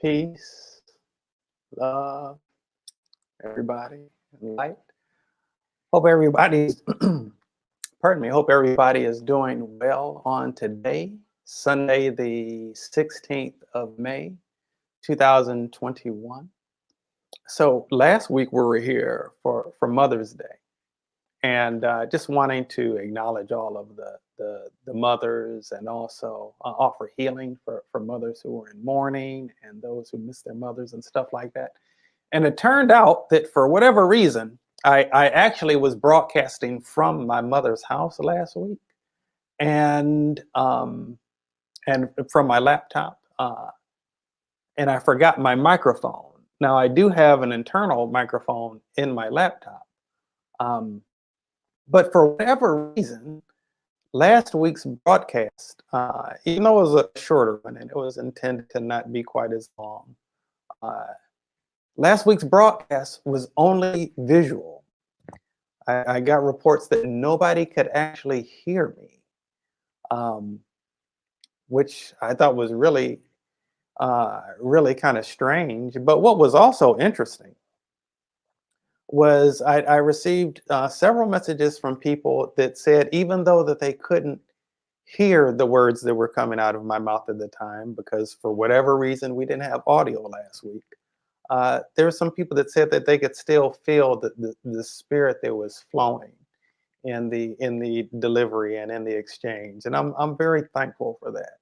Peace, love, everybody, and light. Hope everybody's, pardon me, hope everybody is doing well on today, Sunday, the 16th of May, 2021. So last week we were here for Mother's Day, and just wanting to acknowledge all of the mothers, and also offer healing for mothers who are in mourning and those who miss their mothers and stuff like that. And it turned out that for whatever reason, I actually was broadcasting from my mother's house last week, and from my laptop, and I forgot my microphone. Now I do have an internal microphone in my laptop, um, but for whatever reason, last week's broadcast, even though it was a shorter one and it was intended to not be quite as long, uh, last week's broadcast was only visual. I got reports that nobody could actually hear me, um, which I thought was really kind of strange. But what was also interesting was I received several messages from people that said even though that they couldn't hear the words that were coming out of my mouth at the time, because for whatever reason we didn't have audio last week, there were some people that said that they could still feel the spirit that was flowing in the delivery and in the exchange, and I'm very thankful for that.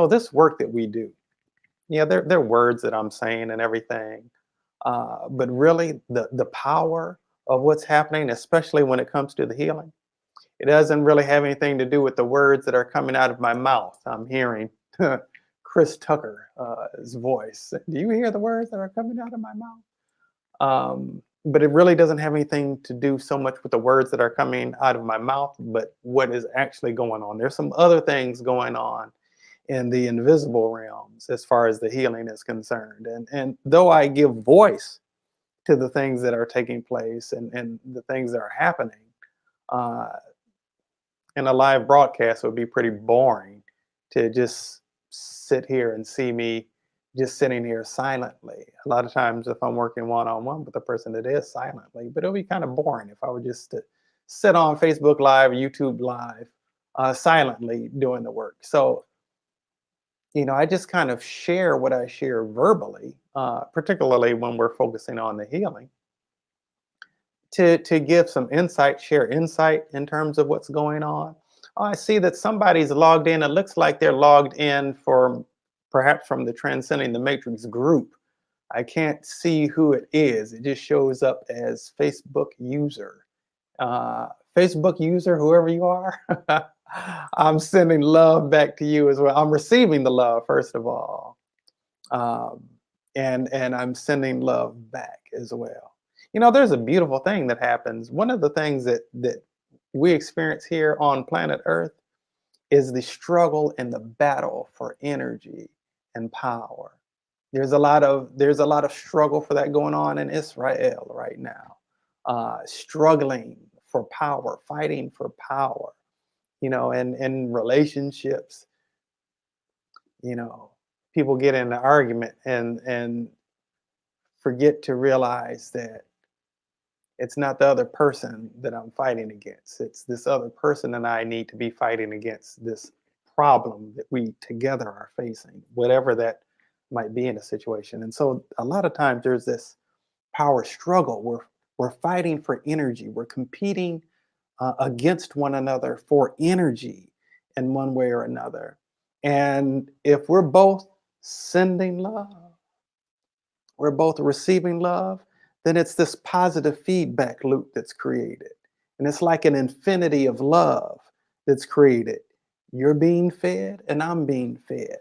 This work that we do, yeah, they're words that I'm saying and everything, but really the power of what's happening, especially when it comes to the healing, it doesn't really have anything to do with the words that are coming out of my mouth. I'm hearing Chris Tucker's voice. Do you hear the words that are coming out of my mouth? But it really doesn't have anything to do so much with the words that are coming out of my mouth, but what is actually going on. There's some other things going on in the invisible realms as far as the healing is concerned. And though I give voice to the things that are taking place and the things that are happening, uh, in a live broadcast would be pretty boring to just sit here and see me just sitting here silently. A lot of times, if I'm working one-on-one with a person, it is silently, but it'll be kind of boring if I were just to sit on Facebook Live, YouTube Live, silently doing the work. So, I just kind of share what I share verbally, particularly when we're focusing on the healing, to give some insight, share insight in terms of what's going on. Oh, I see that somebody's logged in. It looks like they're logged in for perhaps from the Transcending the Matrix group. I can't see who it is. It just shows up as Facebook user. Uh, Facebook user, whoever you are, I'm sending love back to you as well. I'm receiving the love, first of all. Um, and I'm sending love back as well. There's a beautiful thing that happens. One of the things that we experience here on planet Earth is the struggle and the battle for energy and power. There's a lot of struggle for that going on in Israel right now, struggling for power, fighting for power. And in relationships, you know, people get in an argument and forget to realize that it's not the other person that I'm fighting against. It's this other person and I need to be fighting against this problem that we together are facing, whatever that might be in a situation. And so a lot of times there's this power struggle. We're fighting for energy. We're competing against one another for energy in one way or another. And if we're both sending love, we're both receiving love, then it's this positive feedback loop that's created. And it's like an infinity of love that's created. You're being fed and I'm being fed.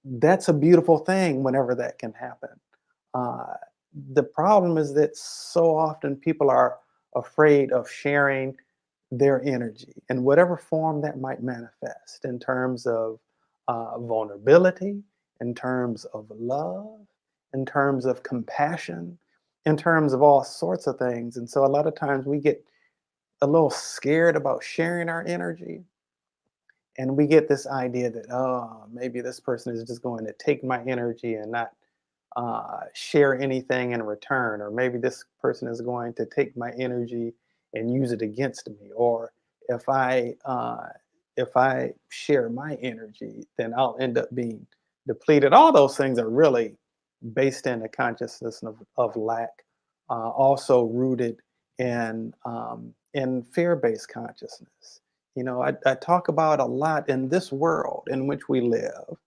That's a beautiful thing whenever that can happen. Uh, the problem is that so often people are afraid of sharing their energy in whatever form that might manifest in terms of vulnerability, in terms of love, in terms of compassion, in terms of all sorts of things. And so a lot of times we get a little scared about sharing our energy. And we get this idea that, oh, maybe this person is just going to take my energy and not share anything in return, or maybe this person is going to take my energy and use it against me, or if I uh, if I share my energy, then I'll end up being depleted. All those things are really based in a consciousness of lack, also rooted in fear-based consciousness. I talk about a lot in this world in which we live.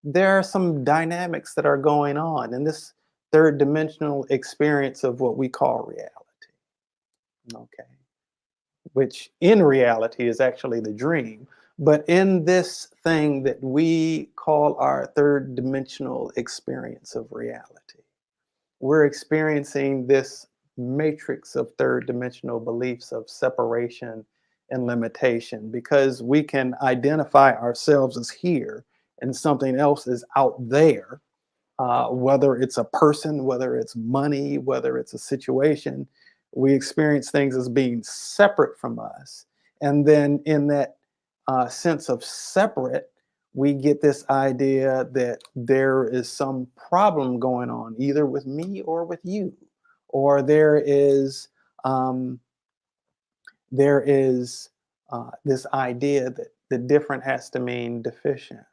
There are some dynamics that are going on in this third dimensional experience of what we call reality. Okay. Which in reality is actually the dream. But in this thing that we call our third dimensional experience of reality, we're experiencing this matrix of third dimensional beliefs of separation and limitation because we can identify ourselves as here and something else is out there, whether it's a person, whether it's money, whether it's a situation. We experience things as being separate from us. And then in that sense of separate, we get this idea that there is some problem going on, either with me or with you, or um, there is this idea that the different has to mean deficient.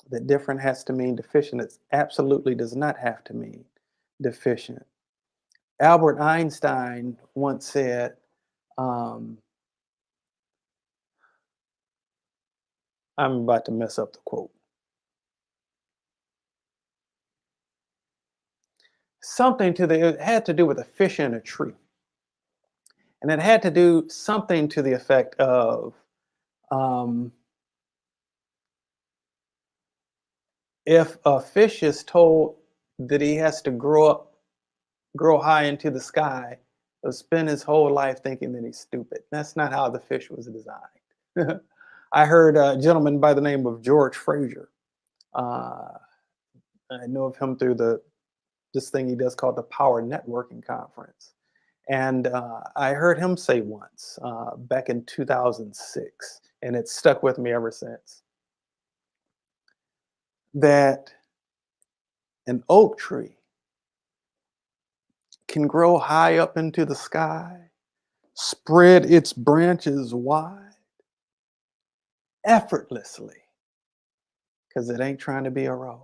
That different has to mean deficient. It absolutely does not have to mean deficient. Albert Einstein once said, um, I'm about to mess up the quote. It had to do with a fish in a tree. And it had to do something to the effect of, um, if a fish is told that he has to grow high into the sky, he'll spend his whole life thinking that he's stupid. That's not how the fish was designed. I heard a gentleman by the name of George Fraser. Uh, I know of him through this thing he does called the Power Networking Conference. And I heard him say once back in 2006, and it's stuck with me ever since, that an oak tree can grow high up into the sky, spread its branches wide, effortlessly, because it ain't trying to be a rose.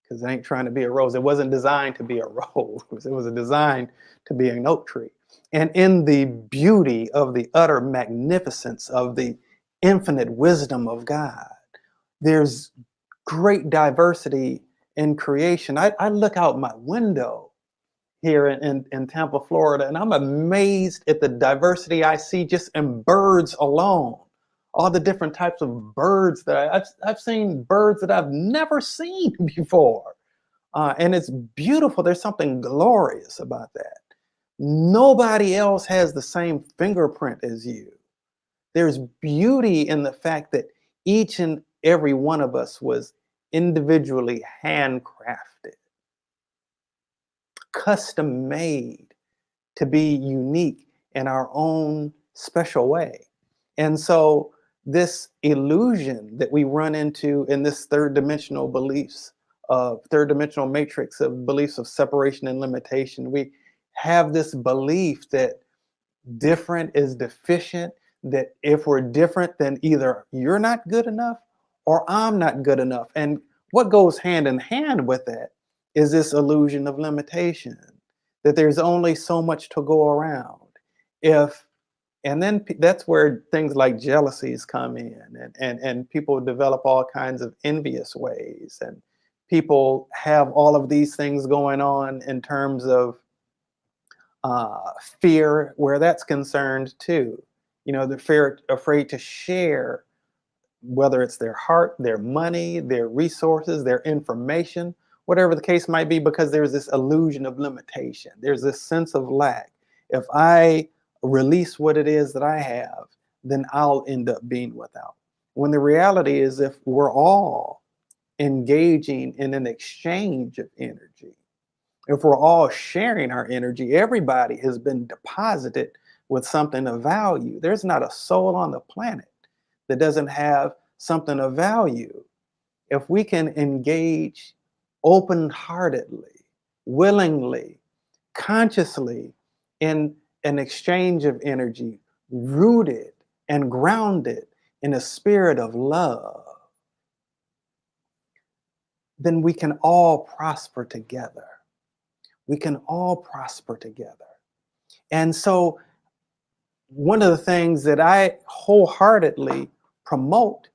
Because it ain't trying to be a rose. It wasn't designed to be a rose. It was designed to be an oak tree. And in the beauty of the utter magnificence of the infinite wisdom of God, there's great diversity in creation. I look out my window here in Tampa, Florida, and I'm amazed at the diversity I see just in birds alone. All the different types of birds I've seen birds that I've never seen before. And it's beautiful. There's something glorious about that. Nobody else has the same fingerprint as you. There's beauty in the fact that each and every one of us was individually handcrafted, custom made to be unique in our own special way. And so, this illusion that we run into in this third dimensional beliefs of third dimensional matrix of beliefs of separation and limitation, we have this belief that different is deficient, that if we're different, then either you're not good enough or I'm not good enough. And what goes hand in hand with that is this illusion of limitation, that there's only so much to go around. If and then that's where things like jealousies come in, and people develop all kinds of envious ways, and people have all of these things going on in terms of fear where that's concerned too. The fear, afraid to share, whether it's their heart, their money, their resources, their information, whatever the case might be, because there's this illusion of limitation. There's this sense of lack. If I release what it is that I have, then I'll end up being without. When the reality is, if we're all engaging in an exchange of energy, if we're all sharing our energy, everybody has been deposited with something of value. There's not a soul on the planet that doesn't have something of value. If we can engage open-heartedly, willingly, consciously in an exchange of energy, rooted and grounded in a spirit of love, then we can all prosper together. We can all prosper together. And so one of the things that I wholeheartedly promote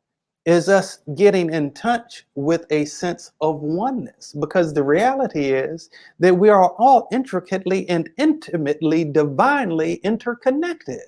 is us getting in touch with a sense of oneness, because the reality is that we are all intricately and intimately, divinely interconnected.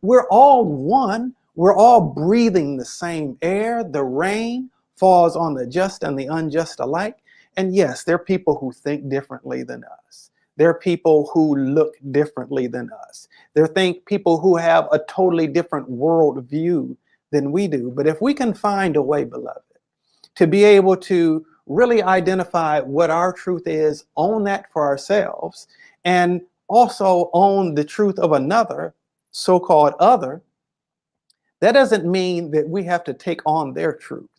We're all one. We're all breathing the same air. The rain falls on the just and the unjust alike. And yes, there are people who think differently than us. There are people who look differently than us. There are people who have a totally different worldview than we do. But if we can find a way, beloved, to be able to really identify what our truth is, own that for ourselves, and also own the truth of another, so-called other, that doesn't mean that we have to take on their truth.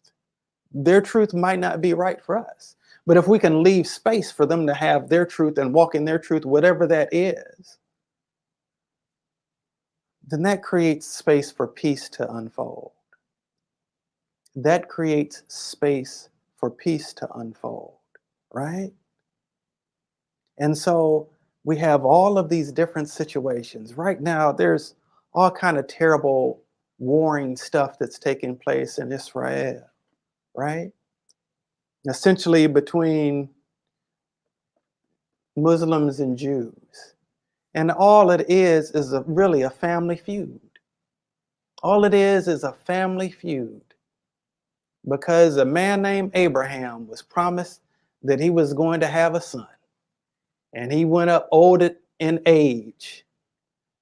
Their truth might not be right for us. But if we can leave space for them to have their truth and walk in their truth, whatever that is, then that creates space for peace to unfold. That creates space for peace to unfold, right? And so we have all of these different situations. Right now, there's all kind of terrible warring stuff that's taking place in Israel, right? Essentially between Muslims and Jews. And all it is really a family feud. All it is a family feud. Because a man named Abraham was promised that he was going to have a son. And he went up old in age.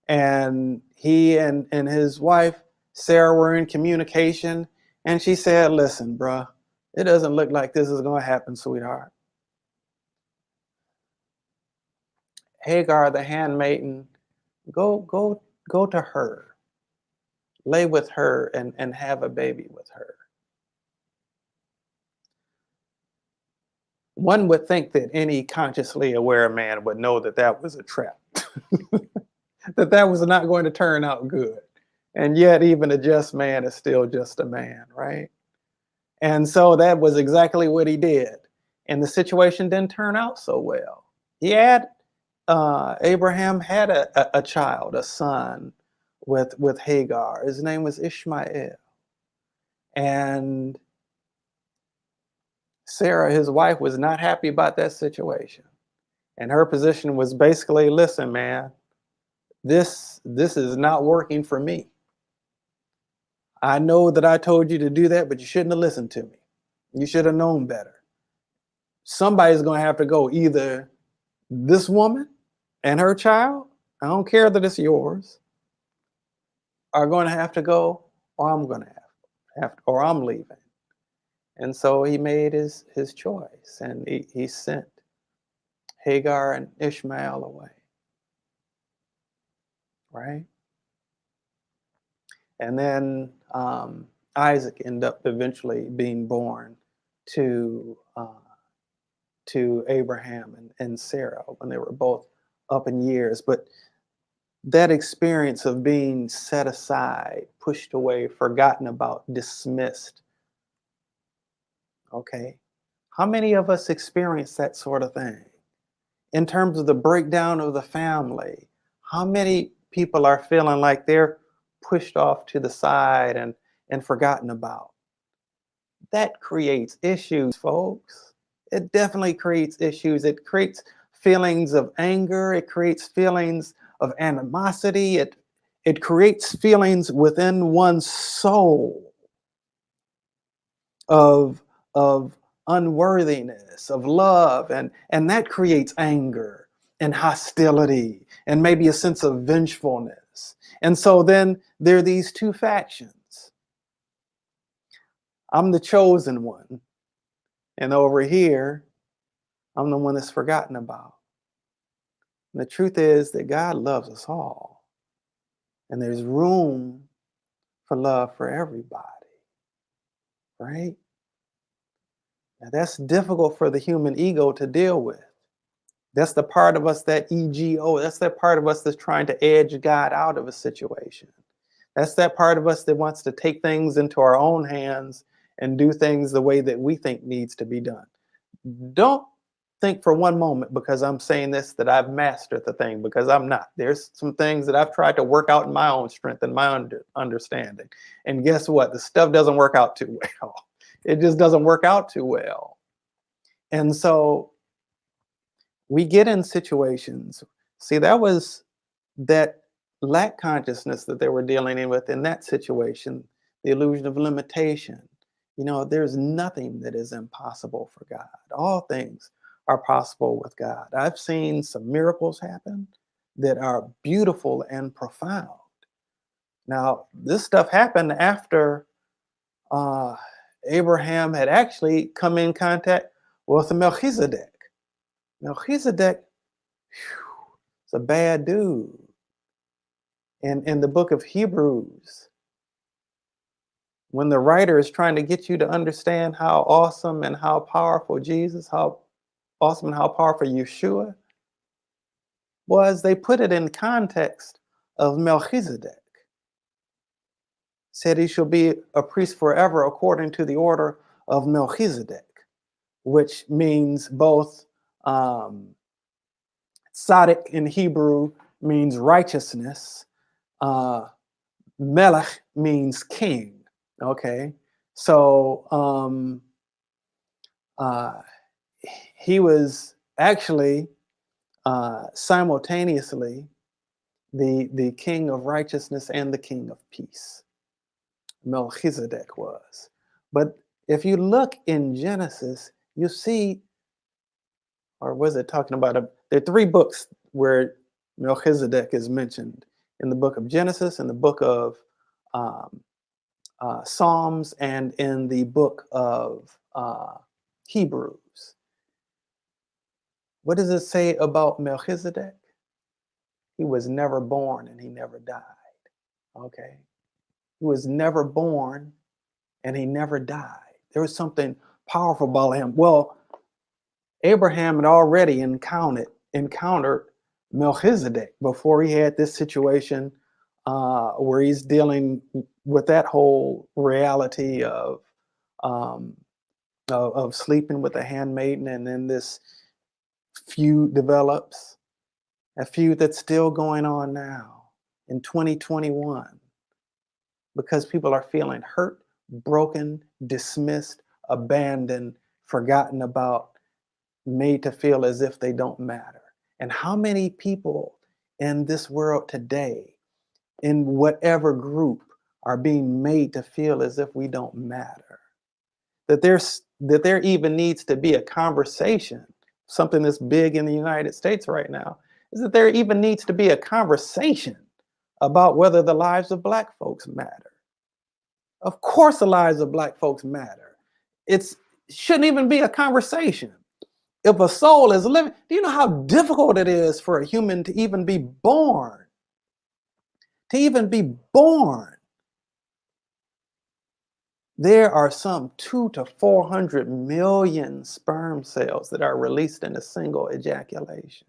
And he and his wife, Sarah, were in communication. And she said, listen, bruh, it doesn't look like this is going to happen, sweetheart. Hagar, the handmaiden, go to her. Lay with her and have a baby with her. One would think that any consciously aware man would know that that was a trap, that was not going to turn out good. And yet even a just man is still just a man, right? And so that was exactly what he did. And the situation didn't turn out so well. Abraham had a child, a son with Hagar. His name was Ishmael. And Sarah, his wife, was not happy about that situation. And her position was basically, listen, man, this is not working for me. I know that I told you to do that, but you shouldn't have listened to me. You should have known better. Somebody's going to have to go. Either this woman and her child, I don't care that it's yours, are going to have to go, or I'm going to have to, or I'm leaving. And so he made his choice, and he sent Hagar and Ishmael away, right? And then Isaac ended up eventually being born to Abraham and Sarah when they were both up in years. But that experience of being set aside, pushed away, forgotten about, dismissed, okay? How many of us experience that sort of thing? In terms of the breakdown of the family, how many people are feeling like they're pushed off to the side and forgotten about? That creates issues, folks. It definitely creates issues. It creates feelings of anger. It creates feelings of animosity. It creates feelings within one's soul of unworthiness, of love, and that creates anger and hostility and maybe a sense of vengefulness. And so then there are these two factions. I'm the chosen one, and over here, I'm the one that's forgotten about. And the truth is that God loves us all. and there's room for love for everybody, right? Now that's difficult for the human ego to deal with. That's the part of us, that ego, that's that part of us that's trying to edge God out of a situation. That's that part of us that wants to take things into our own hands and do things the way that we think needs to be done. Don't think for one moment, because I'm saying this, that I've mastered the thing, because I'm not. There's some things that I've tried to work out in my own strength and my understanding. And guess what? The stuff doesn't work out too well. It just doesn't work out too well. And so we get in situations. See, that was that lack consciousness that they were dealing with in that situation, the illusion of limitation. There's nothing that is impossible for God. All things are possible with God. I've seen some miracles happen that are beautiful and profound. Now, this stuff happened after Abraham had actually come in contact with Melchizedek. Melchizedek, is a bad dude. In the book of Hebrews, when the writer is trying to get you to understand how awesome and how powerful Jesus, how awesome and how powerful Yeshua was, they put it in context of Melchizedek. Said he shall be a priest forever according to the order of Melchizedek, which means both Tzaddik in Hebrew means righteousness. Melech means king. Okay, so he was actually simultaneously the king of righteousness and the king of peace. Melchizedek was. But if you look in Genesis, you see, or was it talking about there are 3 books where Melchizedek is mentioned: in the book of Genesis, in the book of Psalms, and in the book of Hebrews. What does it say about Melchizedek? He was never born and he never died. Okay. He was never born and he never died. There was something powerful about him. Well, Abraham had already encountered Melchizedek before he had this situation where he's dealing with that whole reality of sleeping with a handmaiden, and then this feud develops, a feud that's still going on now in 2021, because people are feeling hurt, broken, dismissed, abandoned, forgotten about, made to feel as if they don't matter. And how many people in this world today, in whatever group, are being made to feel as if we don't matter? That there even needs to be a conversation, something that's big in the United States right now, is that there even needs to be a conversation about whether the lives of Black folks matter. Of course the lives of Black folks matter. It shouldn't even be a conversation. If a soul is living, do you know how difficult it is for a human to even be born? To even be born. There are some 200 to 400 million sperm cells that are released in a single ejaculation.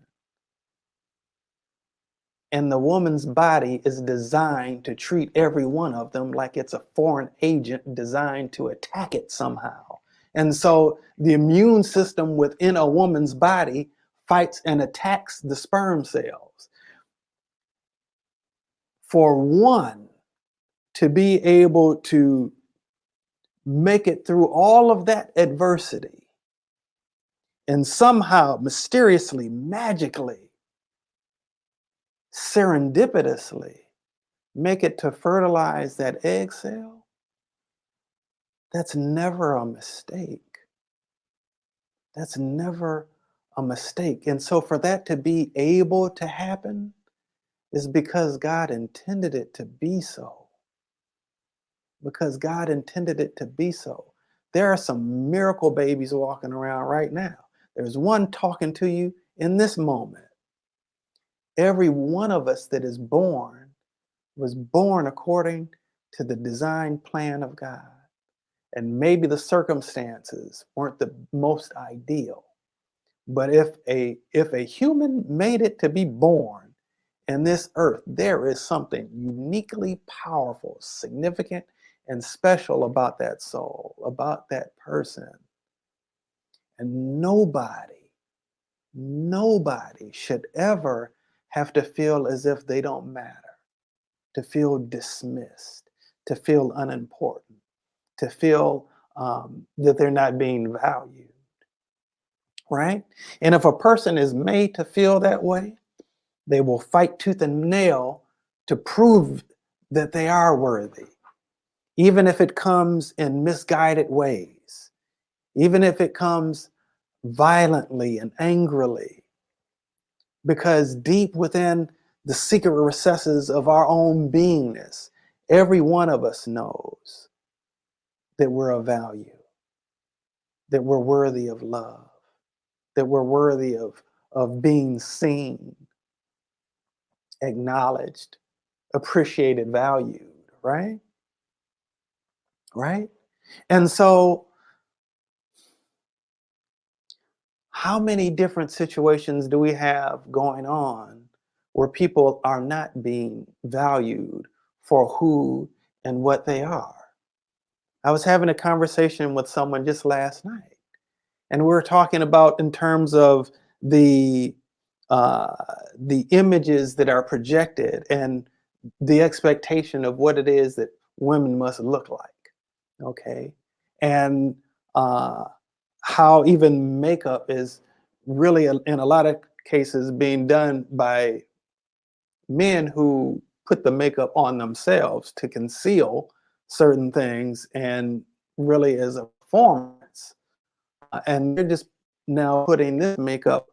And the woman's body is designed to treat every one of them like it's a foreign agent designed to attack it somehow. And so the immune system within a woman's body fights and attacks the sperm cells. For one to be able to make it through all of that adversity and somehow mysteriously, magically, serendipitously make it to fertilize that egg cell, that's never a mistake. That's never a mistake. And so for that to be able to happen is because God intended it to be so. Because God intended it to be so. There are some miracle babies walking around right now. There's one talking to you in this moment. Every one of us that is born was born according to the design plan of God. And maybe the circumstances weren't the most ideal. But if a human made it to be born in this earth, there is something uniquely powerful, significant, and special about that soul, about that person. And nobody should ever have to feel as if they don't matter, to feel dismissed, to feel unimportant, to feel that they're not being valued, right? And if a person is made to feel that way, they will fight tooth and nail to prove that they are worthy, even if it comes in misguided ways, even if it comes violently and angrily, because deep within the secret recesses of our own beingness, every one of us knows that we're of value, that we're worthy of love, that we're worthy of being seen, acknowledged, appreciated, valued, right? Right? And so, how many different situations do we have going on where people are not being valued for who and what they are? I was having a conversation with someone just last night, and we were talking about in terms of the uh, the images that are projected and the expectation of what it is that women must look like. Okay, and uh, how even makeup is really in a lot of cases being done by men who put the makeup on themselves to conceal certain things and really as a performance. And they're just now putting this makeup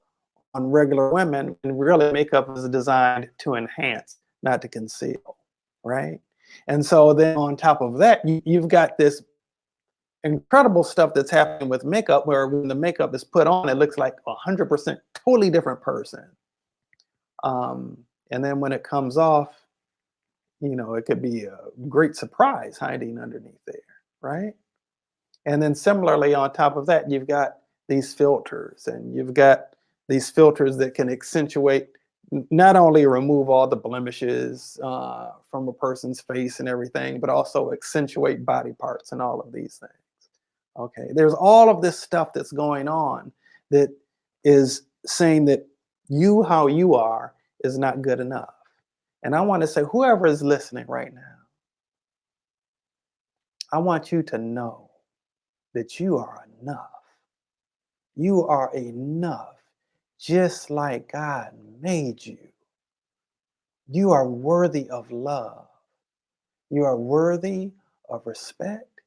on regular women, and really makeup is designed to enhance, not to conceal, right? And so then on top of that, you've got this incredible stuff that's happening with makeup where when the makeup is put on, it looks like 100% totally different person. Um, and then when it comes off, it could be a great surprise hiding underneath there, right? And then similarly, on top of that, you've got these filters, and you've got these filters that can accentuate, not only remove all the blemishes from a person's face and everything, but also accentuate body parts and all of these things. Okay, there's all of this stuff that's going on that is saying that you, how you are, is not good enough. And I want to say, whoever is listening right now, I want you to know that you are enough. You are enough, just like God made you. You are worthy of love. You are worthy of respect.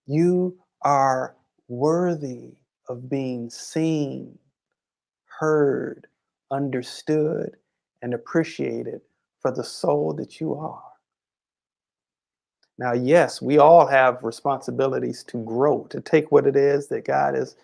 You are worthy of being seen, heard, understood, and appreciated for the soul that you are. Now, yes, we all have responsibilities to grow, to take what it is that God has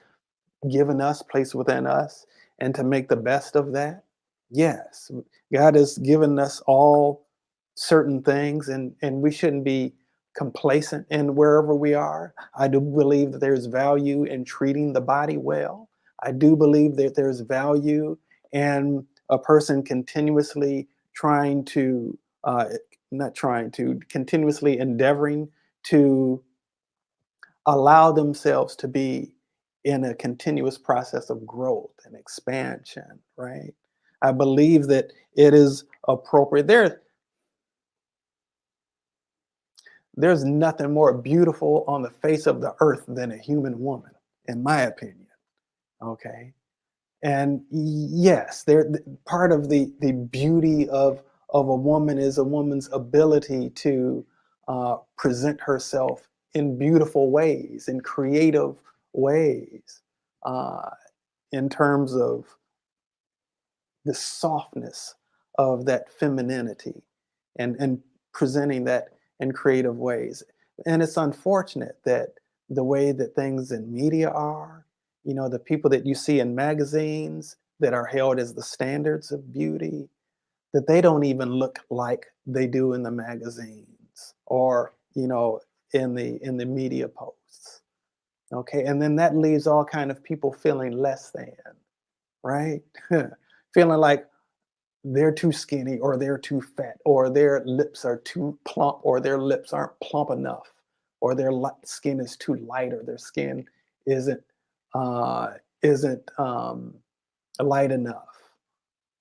given us, placed within us, and to make the best of that. Yes, God has given us all certain things, and we shouldn't be complacent in wherever we are. I do believe that there's value in treating the body well. I do believe that there's value in a person continuously trying to, not trying to, continuously endeavoring to allow themselves to be in a continuous process of growth and expansion, right? I believe that it is appropriate. There's nothing more beautiful on the face of the earth than a human woman, in my opinion. Okay. And yes, part of the beauty of a woman is a woman's ability to present herself in beautiful ways, in creative ways, uh, in terms of the softness of that femininity, and presenting that in creative ways. And it's unfortunate that the way that things in media are, the people that you see in magazines that are held as the standards of beauty, that they don't even look like they do in the magazines or, in the media posts. Okay, and then that leaves all kind of people feeling less than, right? Feeling like they're too skinny or they're too fat or their lips are too plump or their lips aren't plump enough or their skin is too light or their skin isn't uh, isn't light enough.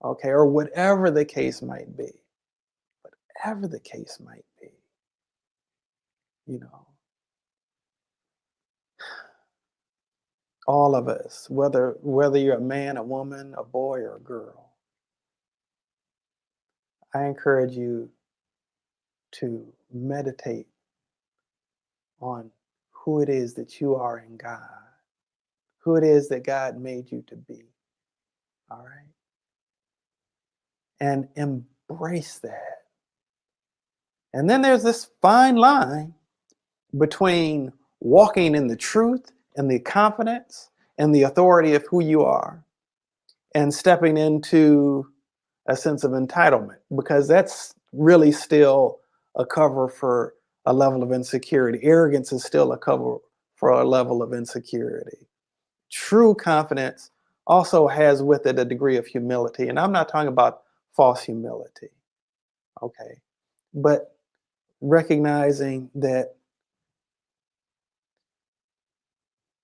Okay, or whatever the case might be. Whatever the case might be, you know, all of us, whether you're a man, a woman, a boy, or a girl, I encourage you to meditate on who it is that you are in God, who it is that God made you to be. All right. And embrace that. And then there's this fine line between walking in the truth and the confidence and the authority of who you are and stepping into a sense of entitlement, because that's really still a cover for a level of insecurity. Arrogance is still a cover for a level of insecurity. True confidence also has with it a degree of humility. And I'm not talking about false humility, okay? But recognizing that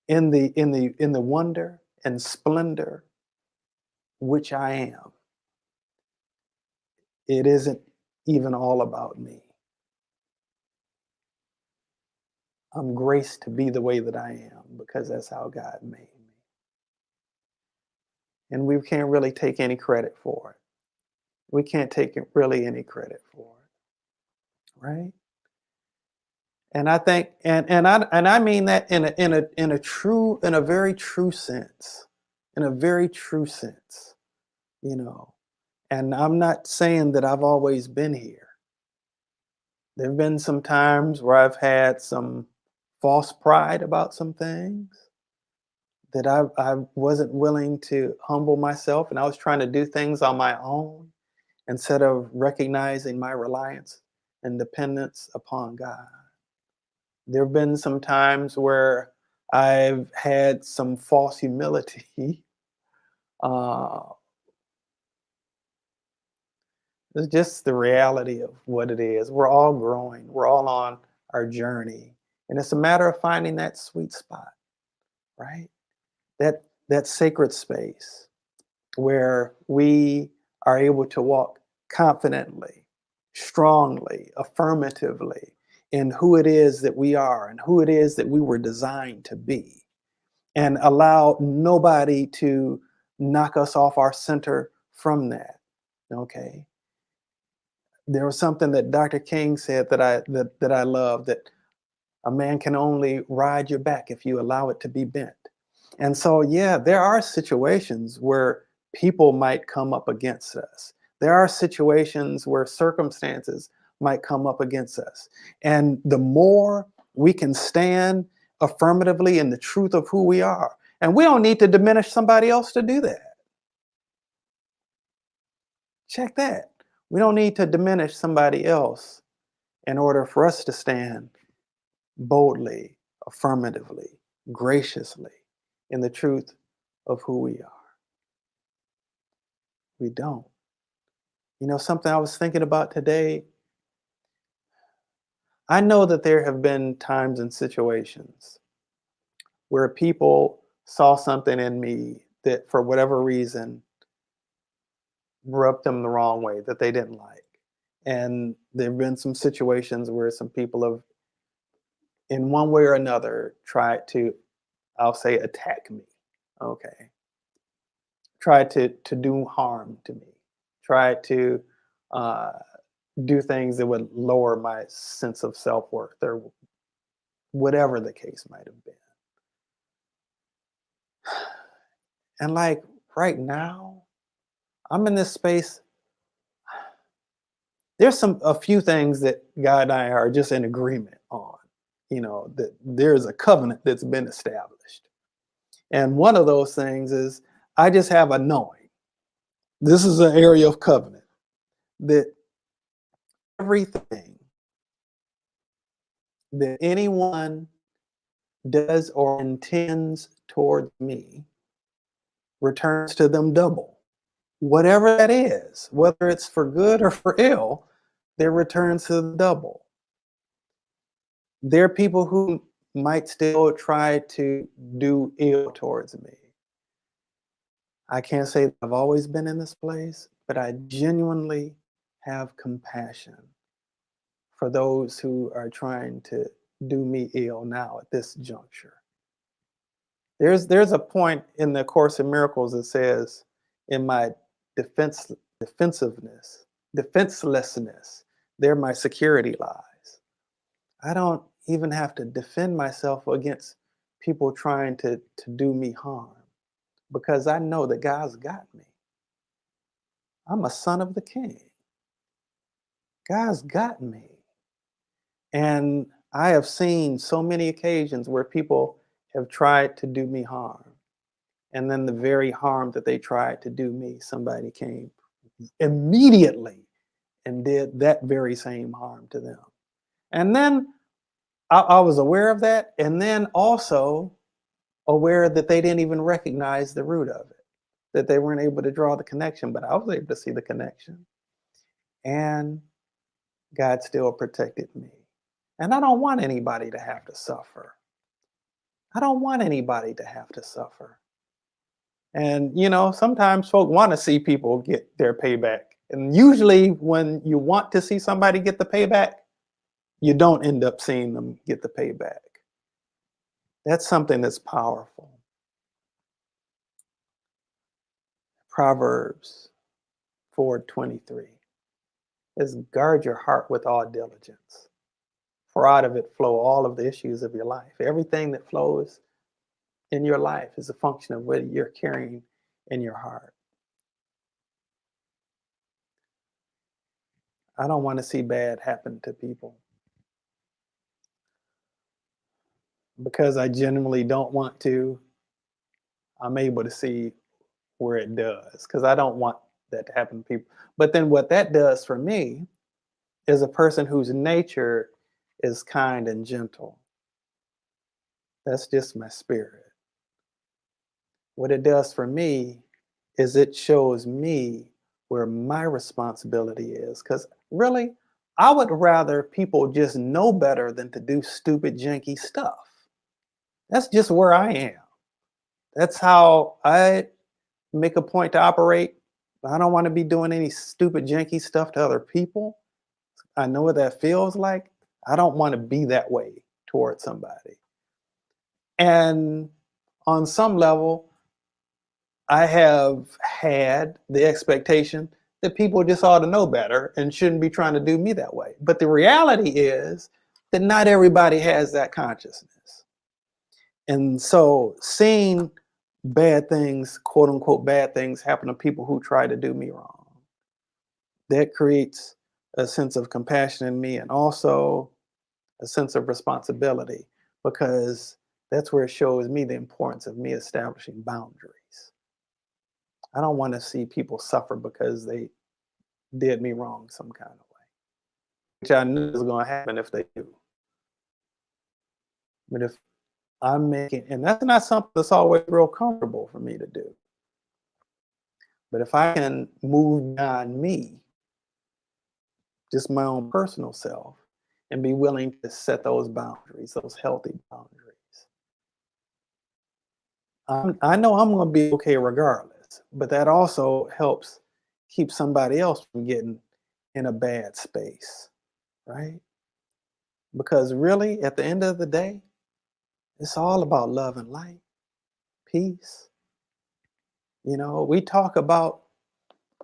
in the wonder and splendor which I am, it isn't even all about me. I'm graced to be the way that I am because that's how God made me. And we can't really take any credit for it. We can't take really any credit for it, right? And I think, and I mean that in a very true sense, in a very true sense, you know. And I'm not saying that I've always been here. There have been some times where I've had some false pride about some things that I wasn't willing to humble myself, and I was trying to do things on my own instead of recognizing my reliance and dependence upon God. There have been some times where I've had some false humility. Uh, it's just the reality of what it is. We're all growing. We're all on our journey, and it's a matter of finding that sweet spot, right? That sacred space where we are able to walk confidently, strongly, affirmatively in who it is that we are and who it is that we were designed to be, and allow nobody to knock us off our center from that. Okay. There was something that Dr. King said that I love, that a man can only ride your back if you allow it to be bent. And so, yeah, there are situations where people might come up against us. There are situations where circumstances might come up against us. And the more we can stand affirmatively in the truth of who we are, and we don't need to diminish somebody else to do that. Check that. We don't need to diminish somebody else in order for us to stand boldly, affirmatively, graciously in the truth of who we are. We don't. You know, something I was thinking about today, I know that there have been times and situations where people saw something in me that for whatever reason rubbed them the wrong way, that they didn't like. And there have been some situations where some people have, in one way or another, tried to, I'll say, attack me. Okay. Tried to do harm to me. Tried to uh, do things that would lower my sense of self-worth or whatever the case might have been. And like right now, I'm in this space. There's a few things that God and I are just in agreement on, that there's a covenant that's been established. And one of those things is I just have a knowing. This is an area of covenant that everything that anyone does or intends towards me returns to them double. Whatever that is, whether it's for good or for ill, their returns to the double. There are people who might still try to do ill towards me. I can't say that I've always been in this place, but I genuinely have compassion for those who are trying to do me ill now at this juncture. There's a point in the Course in Miracles that says, in my defensiveness, defenselessness, there my security lies. I don't even have to defend myself against people trying to do me harm because I know that God's got me. I'm a son of the King. God's got me. And I have seen so many occasions where people have tried to do me harm. And then the very harm that they tried to do me, somebody came immediately and did that very same harm to them. And then I was aware of that, and then also aware that they didn't even recognize the root of it, that they weren't able to draw the connection, but I was able to see the connection. And God still protected me. And I don't want anybody to have to suffer. I don't want anybody to have to suffer. And, sometimes folk want to see people get their payback. And usually when you want to see somebody get the payback, you don't end up seeing them get the payback. That's something that's powerful. Proverbs 4:23 is guard your heart with all diligence, for out of it flow all of the issues of your life. Everything that flows in your life is a function of what you're carrying in your heart. I don't want to see bad happen to people because I genuinely don't want to. I'm able to see where it does because I don't want that to happen to people. But then what that does for me is a person whose nature is kind and gentle. That's just my spirit. What it does for me is it shows me where my responsibility is. Because really, I would rather people just know better than to do stupid, janky stuff. That's just where I am. That's how I make a point to operate. I don't want to be doing any stupid, janky stuff to other people. I know what that feels like. I don't want to be that way towards somebody. And on some level, I have had the expectation that people just ought to know better and shouldn't be trying to do me that way. But the reality is that not everybody has that consciousness. And so seeing bad things, quote unquote, bad things happen to people who try to do me wrong, that creates a sense of compassion in me and also a sense of responsibility, because that's where it shows me the importance of me establishing boundaries. I don't want to see people suffer because they did me wrong some kind of way, which I knew was going to happen if they do. But if I'm making, and that's not something that's always real comfortable for me to do. But if I can move beyond me, just my own personal self, and be willing to set those boundaries, those healthy boundaries, I know I'm going to be okay regardless, but that also helps keep somebody else from getting in a bad space, right? Because really, at the end of the day, it's all about love and light, peace. We talk about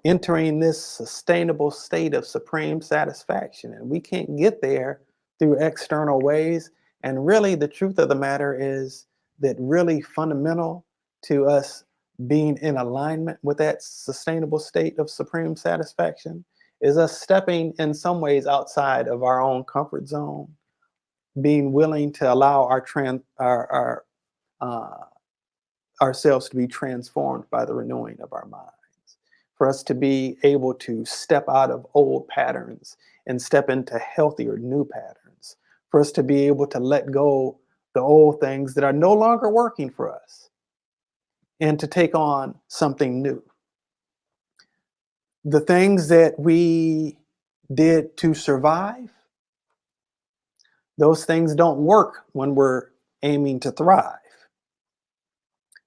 entering this sustainable state of supreme satisfaction, and we can't get there through external ways. And really, the truth of the matter is that really fundamental to us being in alignment with that sustainable state of supreme satisfaction is us stepping in some ways outside of our own comfort zone, being willing to allow ourselves to be transformed by the renewing of our minds. for us to be able to step out of old patterns and step into healthier new patterns, for us to be able to let go the old things that are no longer working for us and to take on something new. The things that we did to survive, those things don't work when we're aiming to thrive.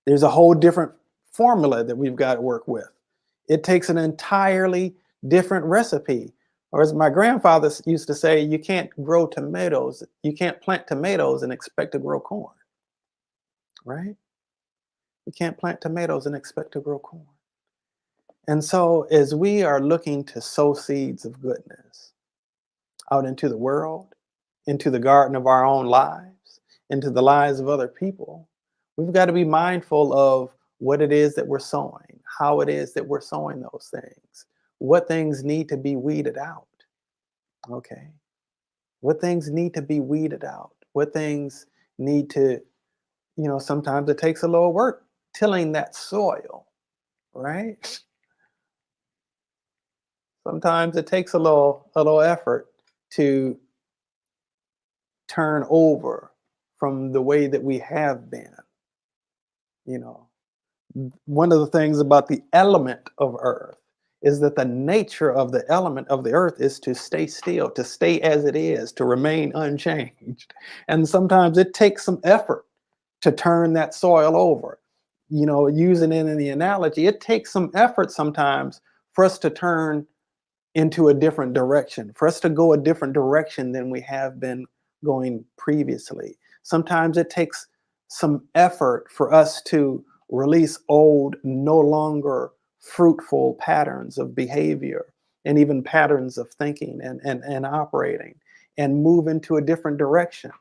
There's a whole different formula that we've got to work with. It takes an entirely different recipe. Or as my grandfather used to say, you can't grow tomatoes, you can't plant tomatoes and expect to grow corn, right? You can't plant tomatoes and expect to grow corn. And so as we are looking to sow seeds of goodness out into the world, into the garden of our own lives, into the lives of other people, we've got to be mindful of what it is that we're sowing, how it is that we're sowing those things, what things need to be weeded out. Okay. What things need to be weeded out, what things need to, sometimes it takes a little work tilling that soil, right? Sometimes it takes a little effort to turn over from the way that we have been. One of the things about the element of earth is that the nature of the element of the earth is to stay still, to stay as it is, to remain unchanged. And sometimes it takes some effort to turn that soil over. Using it in the analogy, it takes some effort sometimes for us to turn into a different direction, for us to go a different direction than we have been going previously. Sometimes it takes some effort for us to release old, no longer fruitful patterns of behavior and even patterns of thinking and operating and move into a different direction.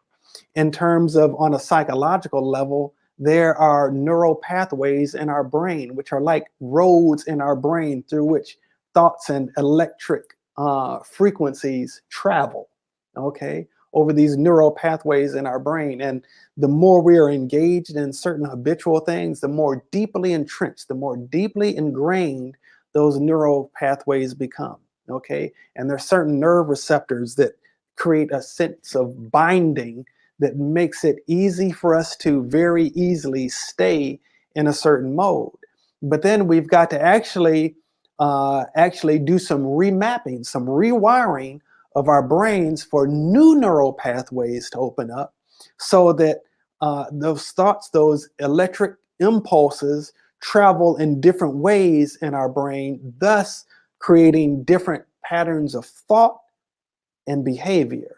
In terms of on a psychological level, there are neural pathways in our brain, which are like roads in our brain through which thoughts and electric frequencies travel, okay, over these neural pathways in our brain. And the more we are engaged in certain habitual things, the more deeply entrenched, the more deeply ingrained those neural pathways become, okay? And there's certain nerve receptors that create a sense of binding that makes it easy for us to very easily stay in a certain mode. But then we've got to actually do some remapping, some rewiring of our brains for new neural pathways to open up so that those thoughts, those electric impulses travel in different ways in our brain, thus creating different patterns of thought and behavior.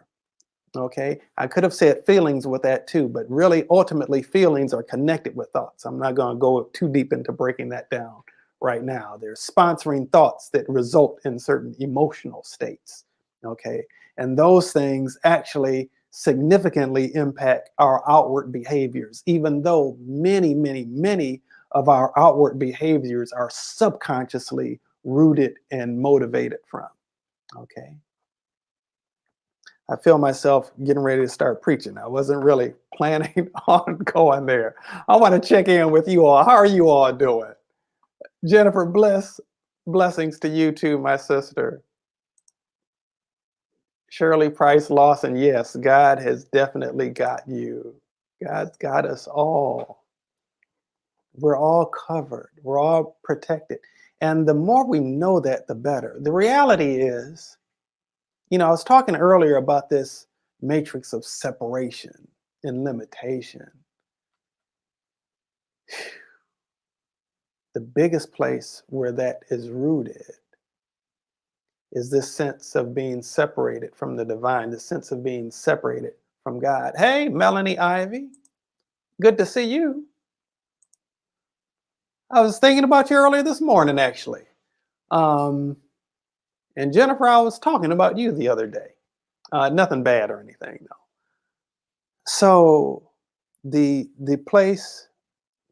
Okay, I could have said feelings with that too, but really ultimately feelings are connected with thoughts. I'm not going to go too deep into breaking that down right now. There's sponsoring thoughts that result in certain emotional states. Okay, and those things actually significantly impact our outward behaviors, even though many, many, many of our outward behaviors are subconsciously rooted and motivated from. Okay. I feel myself getting ready to start preaching. I wasn't really planning on going there. I want to check in with you all. How are you all doing? Jennifer, blessings to you too, my sister. Shirley Price Lawson, yes, God has definitely got you. God's got us all. We're all covered. We're all protected. And the more we know that, the better. The reality is, I was talking earlier about this matrix of separation and limitation. The biggest place where that is rooted is this sense of being separated from the divine, the sense of being separated from God. Hey, Melanie Ivy, good to see you. I was thinking about you earlier this morning, actually. And Jennifer, I was talking about you the other day. Nothing bad or anything, though. So the place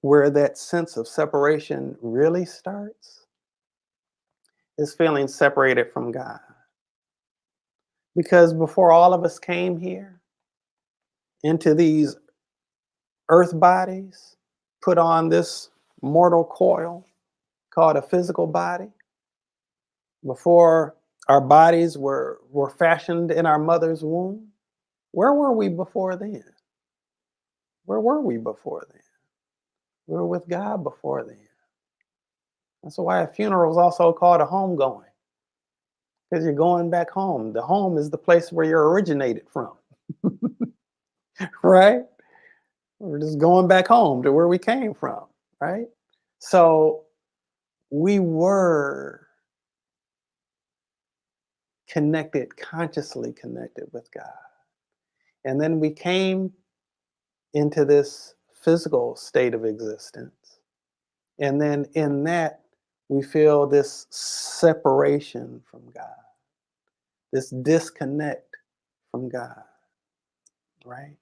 where that sense of separation really starts is feeling separated from God. Because before all of us came here into these earth bodies, put on this mortal coil called a physical body, before our bodies were fashioned in our mother's womb, where were we before then? Where were we before then? We were with God before then. That's why a funeral is also called a homegoing, because you're going back home. The home is the place where you're originated from, right? We're just going back home to where we came from, right? So we were connected, consciously connected with God. And then we came into this physical state of existence. And then in that, we feel this separation from God, this disconnect from God, right?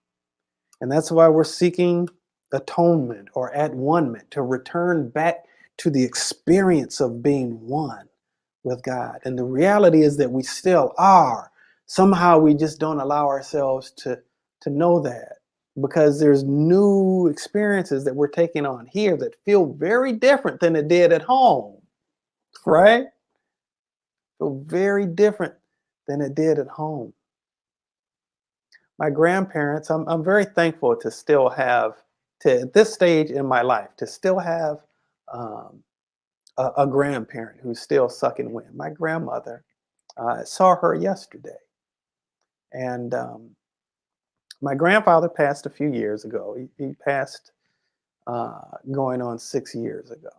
And that's why we're seeking atonement or at-one-ment, to return back to the experience of being one with God. And the reality is that we still are. Somehow we just don't allow ourselves to know that, because there's new experiences that we're taking on here that feel very different than it did at home, right? Feel very different than it did at home. My grandparents, I'm very thankful to still have, to at this stage in my life, to still have um, a grandparent who's still sucking wind. My grandmother, I saw her yesterday, and my grandfather passed a few years ago. He passed going on 6 years ago,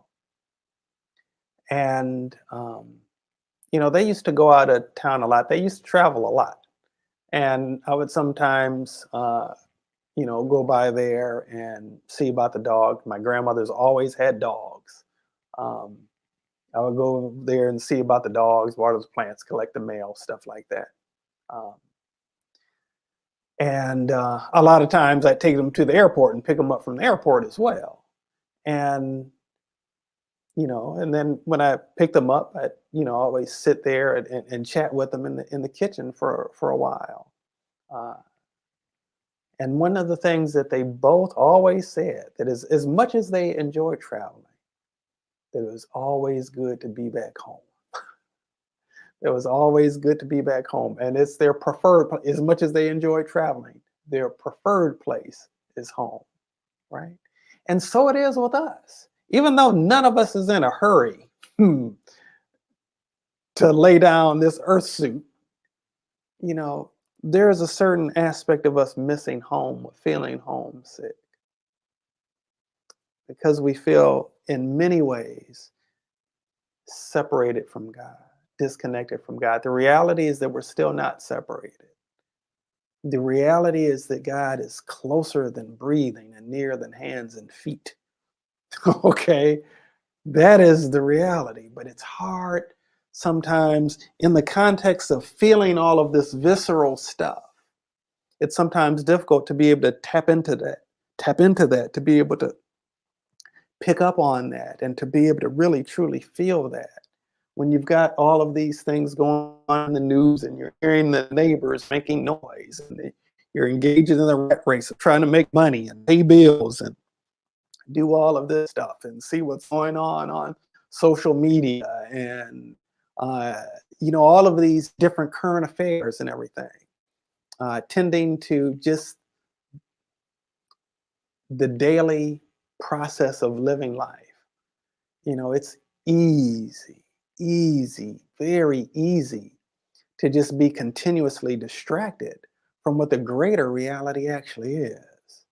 and they used to go out of town a lot. They used to travel a lot, and I would sometimes go by there and see about the dog. My grandmother's always had dogs. Um, I would go there and see about the dogs, water the plants, collect the mail, stuff like that. Um, and a lot of times I'd take them to the airport and pick them up from the airport as well. And and then when I picked them up, I always sit there and chat with them in the kitchen for a while. Uh, And one of the things that they both always said, that is, as much as they enjoyed traveling, that it was always good to be back home. It was always good to be back home. And it's their preferred, as much as they enjoy traveling, their preferred place is home, right? And so it is with us. Even though none of us is in a hurry to lay down this earth suit, you know, there's a certain aspect of us missing home, feeling homesick, because we feel in many ways separated from God, disconnected from God. The reality is that we're still not separated. The reality is that God is closer than breathing and nearer than hands and feet. Okay? That is the reality, but it's hard sometimes in the context of feeling all of this visceral stuff. It's sometimes difficult to be able to tap into that, to be able to pick up on that, and to be able to really truly feel that. When you've got all of these things going on in the news and you're hearing the neighbors making noise, and you're engaged in the rat race of trying to make money and pay bills and do all of this stuff and see what's going on social media, and all of these different current affairs and everything, tending to just the daily process of living life. It's easy, very easy to just be continuously distracted from what the greater reality actually is.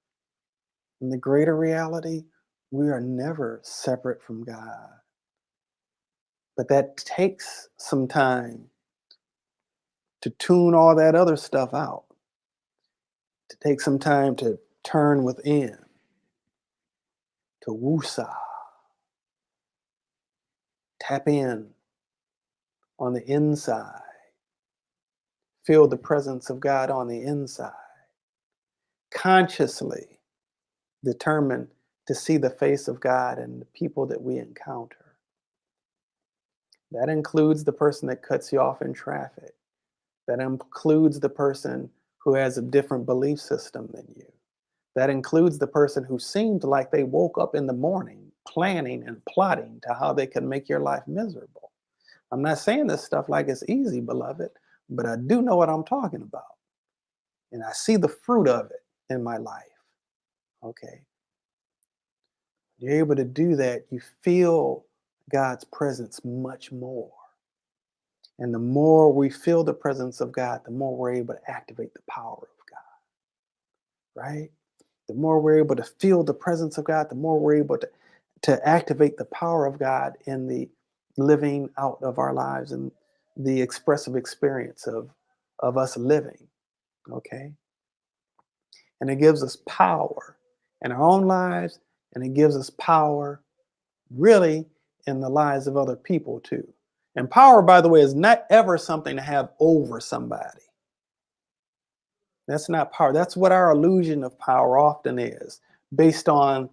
In the greater reality, we are never separate from God. But that takes some time to tune all that other stuff out, to take some time to turn within, to woosah, tap in on the inside, feel the presence of God on the inside, consciously determine to see the face of God in the people that we encounter. That includes the person that cuts you off in traffic. That includes the person who has a different belief system than you. That includes the person who seemed like they woke up in the morning planning and plotting to how they can make your life miserable. I'm not saying this stuff like it's easy, beloved, but I do know what I'm talking about. And I see the fruit of it in my life. Okay. You're able to do that. You feel God's presence much more. And the more we feel the presence of God, the more we're able to activate the power of God, right? The more we're able to feel the presence of God, the more we're able to activate the power of God in the living out of our lives and the expressive experience of us living, okay? And it gives us power in our own lives, and it gives us power really in the lives of other people too. And power, by the way, is not ever something to have over somebody. That's not power. That's what our illusion of power often is, based on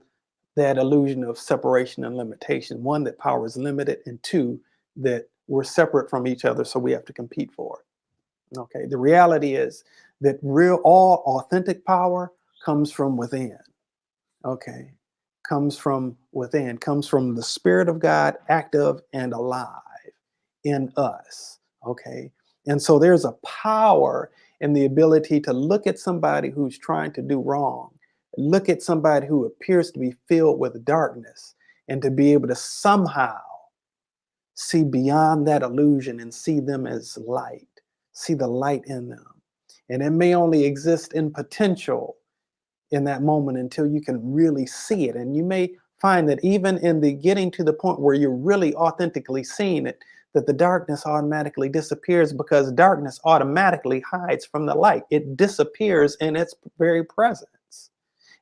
that illusion of separation and limitation. One, that power is limited, and two, that we're separate from each other, so we have to compete for it. Okay. The reality is that real, all authentic power comes from within. Okay. Comes from within, comes from the Spirit of God active and alive in us. Okay. And so there's a power in the ability to look at somebody who's trying to do wrong, look at somebody who appears to be filled with darkness, and to be able to somehow see beyond that illusion and see them as light, see the light in them. And it may only exist in potential in that moment until you can really see it. And you may find that even in the getting to the point where you're really authentically seeing it, that the darkness automatically disappears, because darkness automatically hides from the light. It disappears in its very presence.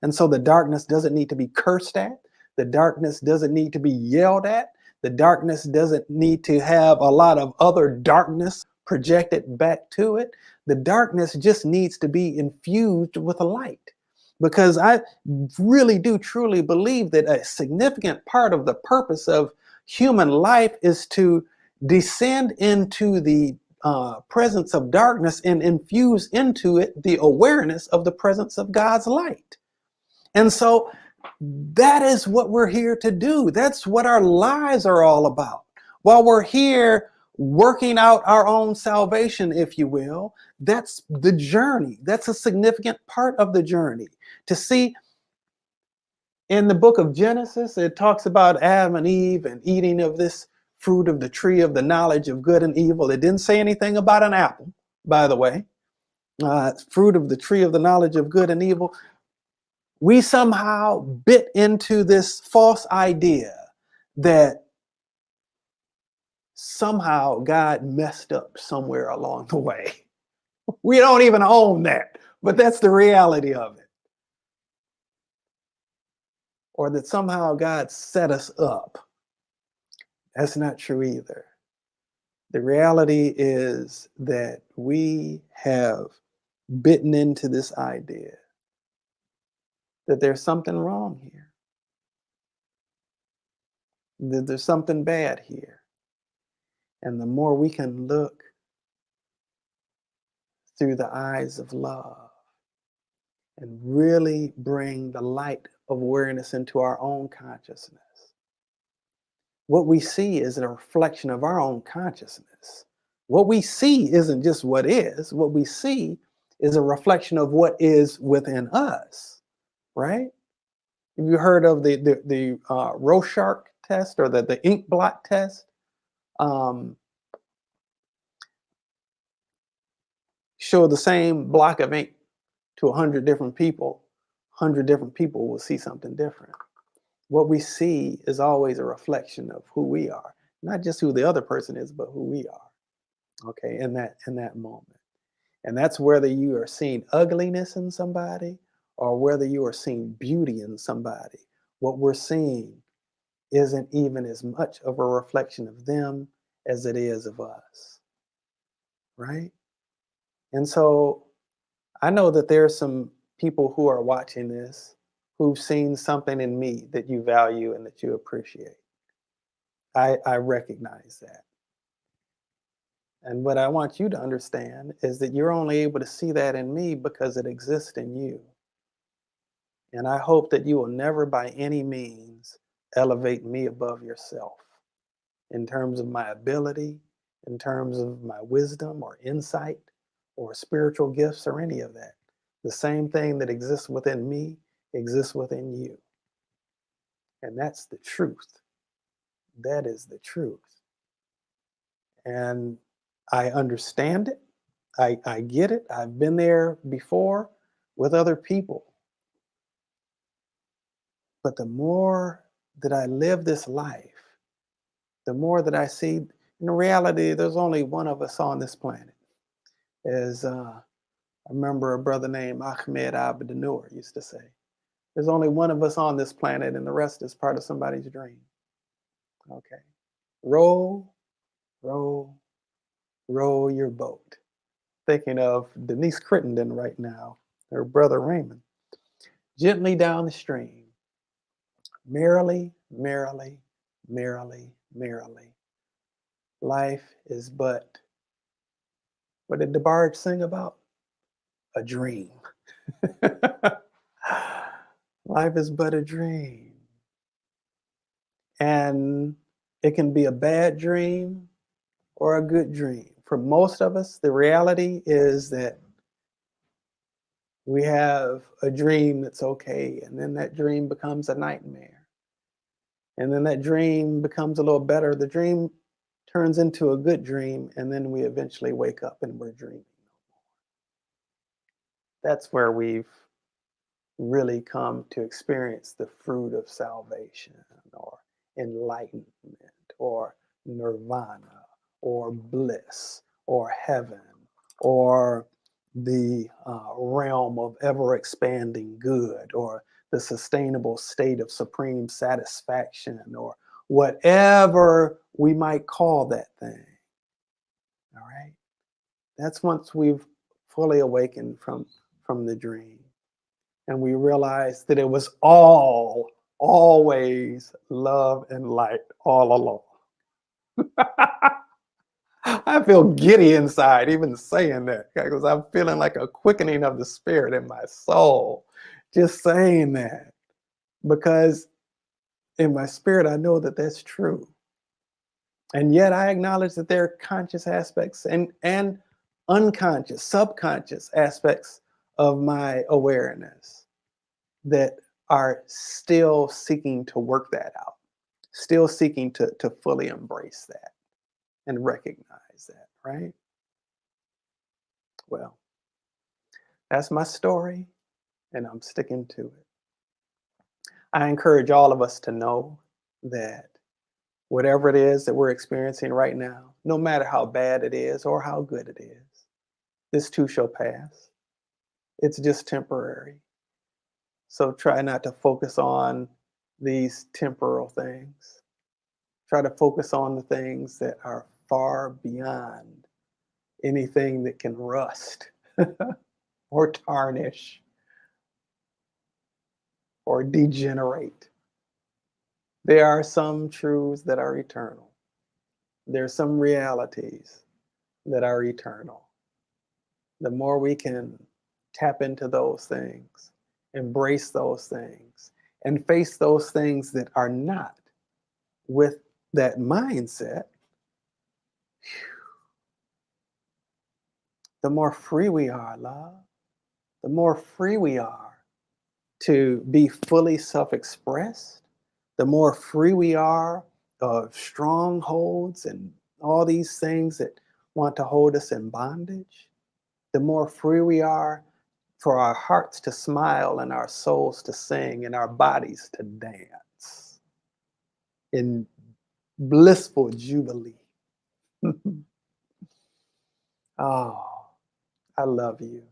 And so the darkness doesn't need to be cursed at. The darkness doesn't need to be yelled at. The darkness doesn't need to have a lot of other darkness projected back to it. The darkness just needs to be infused with a light. Because I really do truly believe that a significant part of the purpose of human life is to descend into the presence of darkness and infuse into it the awareness of the presence of God's light. And so that is what we're here to do. That's what our lives are all about. While we're here working out our own salvation, if you will, that's the journey. That's a significant part of the journey. To see, in the book of Genesis, it talks about Adam and Eve and eating of this fruit of the tree of the knowledge of good and evil. It didn't say anything about an apple, by the way. Fruit of the tree of the knowledge of good and evil. We somehow bit into this false idea that somehow God messed up somewhere along the way. We don't even own that, but that's the reality of it. Or that somehow God set us up. That's not true either. The reality is that we have bitten into this idea that there's something wrong here, that there's something bad here. And the more we can look through the eyes of love and really bring the light of awareness into our own consciousness, what we see is a reflection of our own consciousness. What we see isn't just what is. What we see is a reflection of what is within us, right? Have you heard of the Rorschach test, or the ink blot test? Show the same block of ink to 100 different people. 100 different people will see something different. What we see is always a reflection of who we are, not just who the other person is, but who we are. Okay, in that moment. And that's whether you are seeing ugliness in somebody or whether you are seeing beauty in somebody. What we're seeing isn't even as much of a reflection of them as it is of us. Right? And so I know that there are some people who are watching this who've seen something in me that you value and that you appreciate. I recognize that. And what I want you to understand is that you're only able to see that in me because it exists in you. And I hope that you will never by any means elevate me above yourself in terms of my ability, in terms of my wisdom or insight or spiritual gifts or any of that. The same thing that exists within me exists within you. And that's the truth. That is the truth. And I understand it. I get it. I've been there before with other people. But the more that I live this life, the more that I see, in reality, there's only one of us on this planet. As I remember a brother named Ahmed Abdinur used to say, there's only one of us on this planet and the rest is part of somebody's dream. Okay. Row, row, row your boat. Thinking of Denise Crittenden right now, her brother Raymond. Gently down the stream, merrily, merrily, merrily, merrily. Life is but, what did the bard sing about? A dream. Life is but a dream. And it can be a bad dream or a good dream. For most of us, the reality is that we have a dream that's okay, and then that dream becomes a nightmare. And then that dream becomes a little better. The dream turns into a good dream, and then we eventually wake up and we're dreaming. That's where we've really come to experience the fruit of salvation or enlightenment or nirvana or bliss or heaven or the realm of ever expanding good or the sustainable state of supreme satisfaction or whatever we might call that thing. All right. That's once we've fully awakened from the dream and we realize that it was always love and light all along. I feel giddy inside even saying that because I'm feeling like a quickening of the spirit in my soul just saying that, because in my spirit I know that that's true, and yet I acknowledge that there are conscious aspects and unconscious, subconscious aspects of my awareness that are still seeking to work that out, still seeking to fully embrace that and recognize that, right? Well, that's my story, and I'm sticking to it. I encourage all of us to know that whatever it is that we're experiencing right now, no matter how bad it is or how good it is, this too shall pass. It's just temporary. So try not to focus on these temporal things. Try to focus on the things that are far beyond anything that can rust or tarnish or degenerate. There are some truths that are eternal. There are some realities that are eternal. The more we can tap into those things, embrace those things, and face those things that are not with that mindset, the more free we are, love. The more free we are to be fully self-expressed, the more free we are of strongholds and all these things that want to hold us in bondage, the more free we are for our hearts to smile and our souls to sing and our bodies to dance in blissful jubilee. Oh, I love you.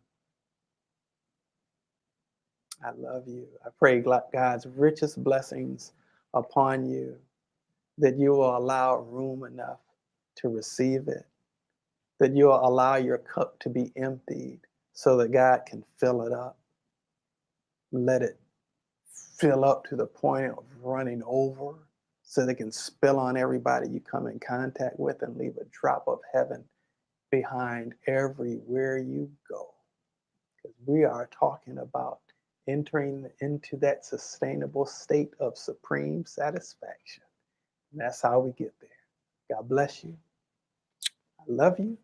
I love you. I pray God's richest blessings upon you, that you will allow room enough to receive it, that you will allow your cup to be emptied so that God can fill it up. Let it fill up to the point of running over so they can spill on everybody you come in contact with and leave a drop of heaven behind everywhere you go. Because we are talking about entering into that sustainable state of supreme satisfaction. And that's how we get there. God bless you. I love you.